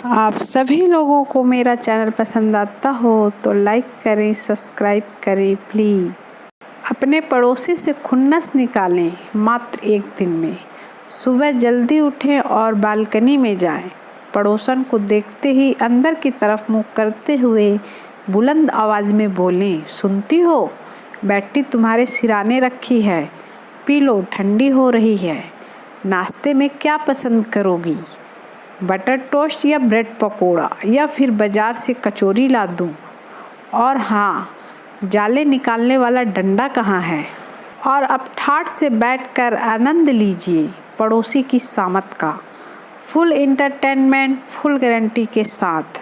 आप सभी लोगों को मेरा चैनल पसंद आता हो तो लाइक करें, सब्सक्राइब करें प्लीज़। अपने पड़ोसी से खुन्नस निकालें मात्र एक दिन में। सुबह जल्दी उठें और बालकनी में जाएं। पड़ोसन को देखते ही अंदर की तरफ मुँह करते हुए बुलंद आवाज़ में बोलें, सुनती हो? बैटरी तुम्हारे सिराने रखी है, पी लो, ठंडी हो रही है। नाश्ते में क्या पसंद करोगी? बटर टोस्ट या ब्रेड पकोड़ा, या फिर बाज़ार से कचौरी ला दूँ? और हाँ, जाले निकालने वाला डंडा कहाँ है? और अब ठाठ से बैठकर आनंद लीजिए पड़ोसी की सामत का। फुल एंटरटेनमेंट, फुल गारंटी के साथ।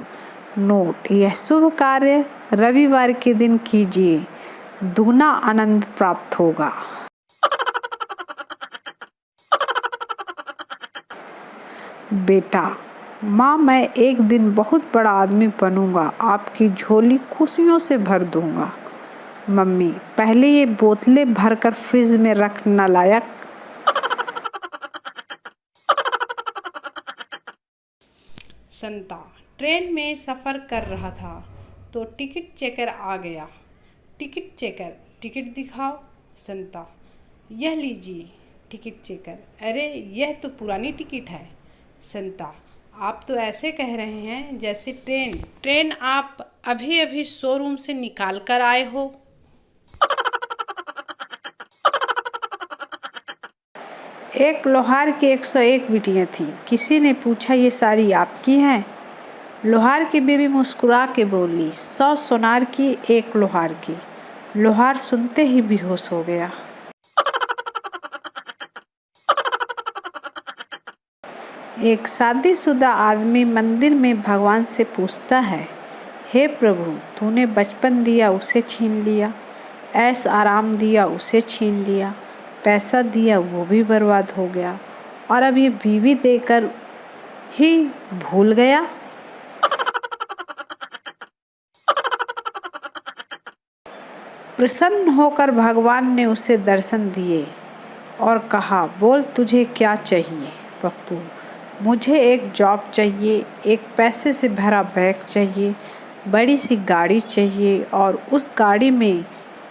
नोट: यह शुभ कार्य रविवार के दिन कीजिए, दुगना आनंद प्राप्त होगा। बेटा, माँ, मैं एक दिन बहुत बड़ा आदमी बनूंगा, आपकी झोली खुशियों से भर दूंगा। मम्मी, पहले ये बोतलें भरकर फ्रिज में रख, नालायक। संता ट्रेन में सफ़र कर रहा था तो टिकट चेकर आ गया। टिकट चेकर, टिकट दिखाओ। संता, यह लीजिए टिकट चेकर। अरे, यह तो पुरानी टिकट है। संता, आप तो ऐसे कह रहे हैं जैसे ट्रेन आप अभी अभी शोरूम से निकाल कर आए हो। एक लोहार की 101 बिटियाँ थीं। किसी ने पूछा, ये सारी आपकी हैं? लोहार की बीवी मुस्कुरा के बोली, 100 सोनार की, 1 लोहार की। लोहार सुनते ही बेहोश हो गया। एक शादीशुदा आदमी मंदिर में भगवान से पूछता है, हे प्रभु, तूने बचपन दिया उसे छीन लिया, ऐश आराम दिया उसे छीन लिया, पैसा दिया वो भी बर्बाद हो गया, और अब ये बीवी देकर ही भूल गया। प्रसन्न होकर भगवान ने उसे दर्शन दिए और कहा, बोल तुझे क्या चाहिए? पप्पू, मुझे एक जॉब चाहिए, एक पैसे से भरा बैग चाहिए, बड़ी सी गाड़ी चाहिए, और उस गाड़ी में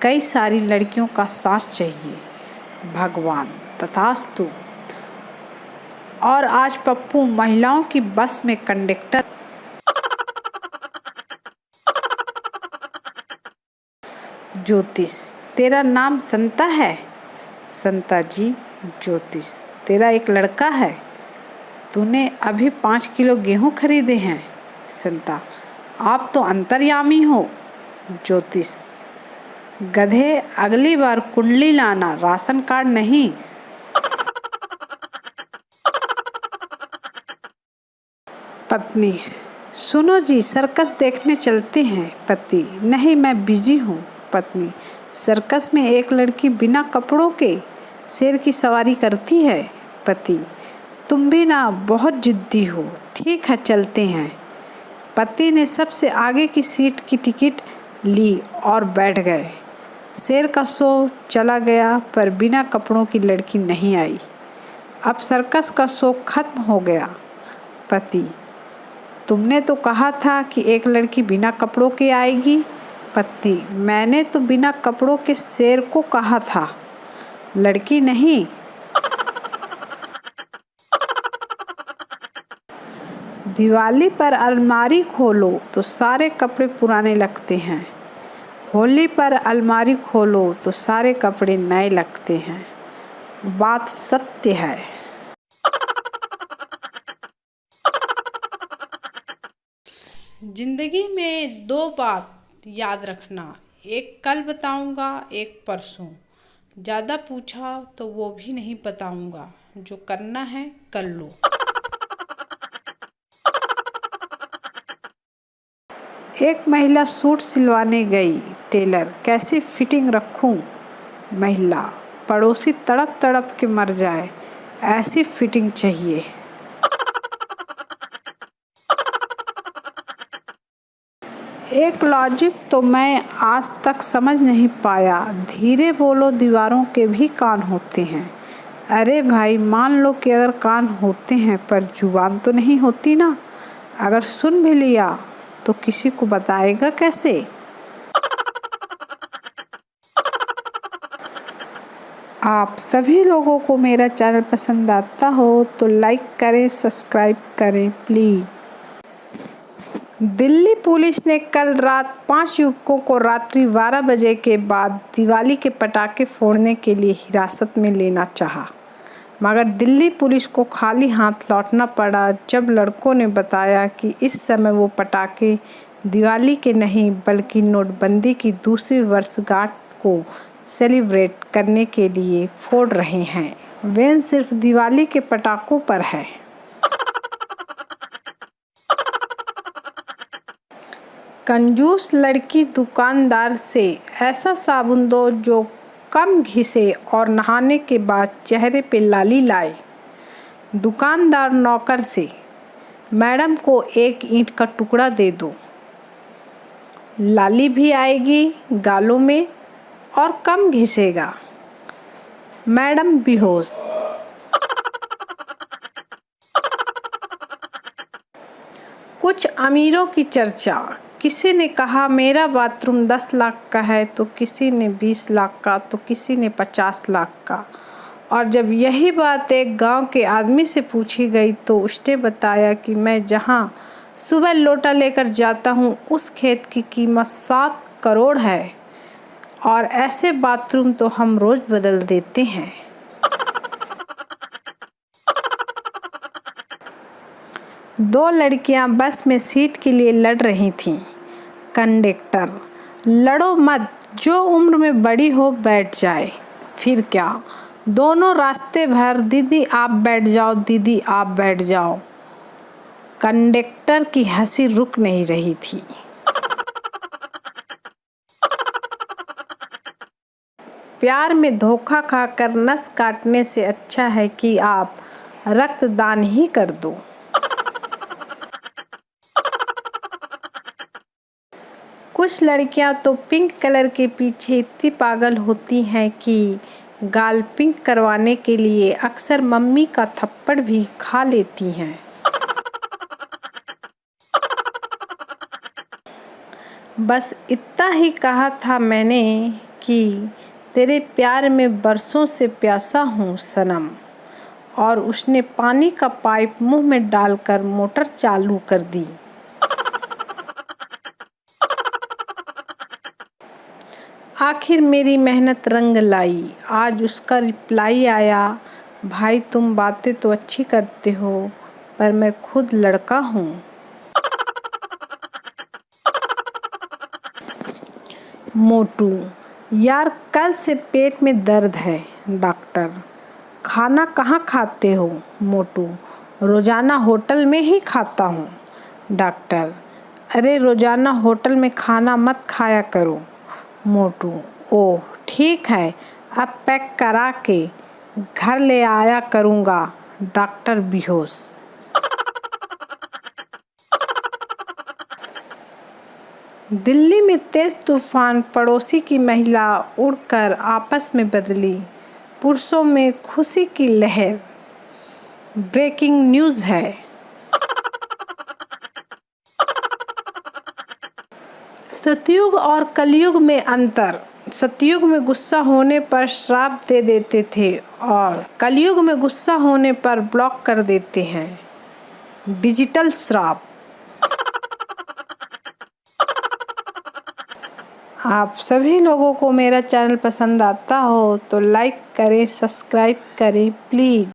कई सारी लड़कियों का साथ चाहिए। भगवान, तथास्तु। और आज पप्पू महिलाओं की बस में कंडक्टर। ज्योतिष, तेरा नाम संता है? संता जी, ज्योतिष, तेरा एक लड़का है? तूने अभी 5 किलो गेहूं खरीदे हैं? संता, आप तो अंतर्यामी हो। ज्योतिष, गधे, अगली बार कुंडली लाना, राशन कार्ड नहीं। पत्नी, सुनो जी, सर्कस देखने चलते हैं। पति, नहीं, मैं बिजी हूँ। पत्नी, सर्कस में एक लड़की बिना कपड़ों के शेर की सवारी करती है। पति, तुम भी ना बहुत जिद्दी हो। ठीक है, चलते हैं। पति ने सबसे आगे की सीट की टिकट ली और बैठ गए। शेर का शो चला गया, पर बिना कपड़ों की लड़की नहीं आई। अब सर्कस का शो खत्म हो गया। पति, तुमने तो कहा था कि एक लड़की बिना कपड़ों के आएगी। पत्नी, मैंने तो बिना कपड़ों के शेर को कहा था, लड़की नहीं। दिवाली पर अलमारी खोलो तो सारे कपड़े पुराने लगते हैं, होली पर अलमारी खोलो तो सारे कपड़े नए लगते हैं। बात सत्य है। जिंदगी में 2 बात याद रखना, एक कल बताऊंगा, एक परसों। ज़्यादा पूछा तो वो भी नहीं बताऊंगा, जो करना है कर लो। एक महिला सूट सिलवाने गई। टेलर, कैसी फिटिंग रखूं? महिला, पड़ोसी तड़प तड़प के मर जाए, ऐसी फिटिंग चाहिए। एक लॉजिक तो मैं आज तक समझ नहीं पाया, धीरे बोलो, दीवारों के भी कान होते हैं। अरे भाई, मान लो कि अगर कान होते हैं पर जुबान तो नहीं होती ना। अगर सुन भी लिया तो किसी को बताएगा कैसे? आप सभी लोगों को मेरा चैनल पसंद आता हो तो लाइक करें, सब्सक्राइब करें प्लीज। दिल्ली पुलिस ने कल रात 5 युवकों को रात्रि 12 बजे के बाद दिवाली के पटाखे फोड़ने के लिए हिरासत में लेना चाहा, मगर दिल्ली पुलिस को खाली हाथ लौटना पड़ा जब लड़कों ने बताया कि इस समय वो पटाखे दिवाली के नहीं बल्कि नोटबंदी की दूसरी वर्षगांठ को सेलिब्रेट करने के लिए फोड़ रहे हैं। बैन सिर्फ दिवाली के पटाखों पर है। कंजूस लड़की दुकानदार से ऐसा साबुन दो जो कम घिसे और नहाने के बाद चेहरे पे लाली लाए। दुकानदार नौकर से, मैडम को एक ईंट का टुकड़ा दे दो, लाली भी आएगी गालों में और कम घिसेगा। मैडम बेहोश। कुछ अमीरों की चर्चा। किसी ने कहा मेरा बाथरूम 10 लाख का है, तो किसी ने 20 लाख का, तो किसी ने 50 लाख का। और जब यही बात एक गांव के आदमी से पूछी गई तो उसने बताया कि मैं जहां सुबह लोटा लेकर जाता हूं उस खेत की कीमत 7 करोड़ है और ऐसे बाथरूम तो हम रोज बदल देते हैं। दो लड़कियां बस में सीट के लिए लड़ रही थीं। कंडक्टर, लड़ो मत, जो उम्र में बड़ी हो बैठ जाए। फिर क्या, दोनों रास्ते भर दीदी आप बैठ जाओ, दीदी आप बैठ जाओ। कंडक्टर की हंसी रुक नहीं रही थी। प्यार में धोखा खाकर नस काटने से अच्छा है कि आप रक्तदान ही कर दो। कुछ लड़कियां तो पिंक कलर के पीछे इतनी पागल होती हैं कि गाल पिंक करवाने के लिए अक्सर मम्मी का थप्पड़ भी खा लेती हैं। बस इतना ही कहा था मैंने कि तेरे प्यार में बरसों से प्यासा हूँ सनम, और उसने पानी का पाइप मुंह में डालकर मोटर चालू कर दी। आखिर मेरी मेहनत रंग लाई। आज उसका रिप्लाई आया, भाई तुम बातें तो अच्छी करते हो पर मैं खुद लड़का हूँ। मोटू, यार कल से पेट में दर्द है। डॉक्टर, खाना कहाँ खाते हो? मोटू, रोजाना होटल में ही खाता हूँ। डॉक्टर, अरे रोजाना होटल में खाना मत खाया करो। मोटू, ओह ठीक है, अब पैक करा के घर ले आया करूँगा। डॉक्टर बेहोश। दिल्ली में तेज तूफान, पड़ोसी की महिला उड़कर आपस में बदली, पुरुषों में खुशी की लहर। ब्रेकिंग न्यूज़ है। सतयुग और कलयुग में अंतर। सतयुग में गुस्सा होने पर श्राप दे देते थे और कलयुग में गुस्सा होने पर ब्लॉक कर देते हैं। डिजिटल श्राप। आप सभी लोगों को मेरा चैनल पसंद आता हो तो लाइक करें, सब्सक्राइब करें प्लीज़।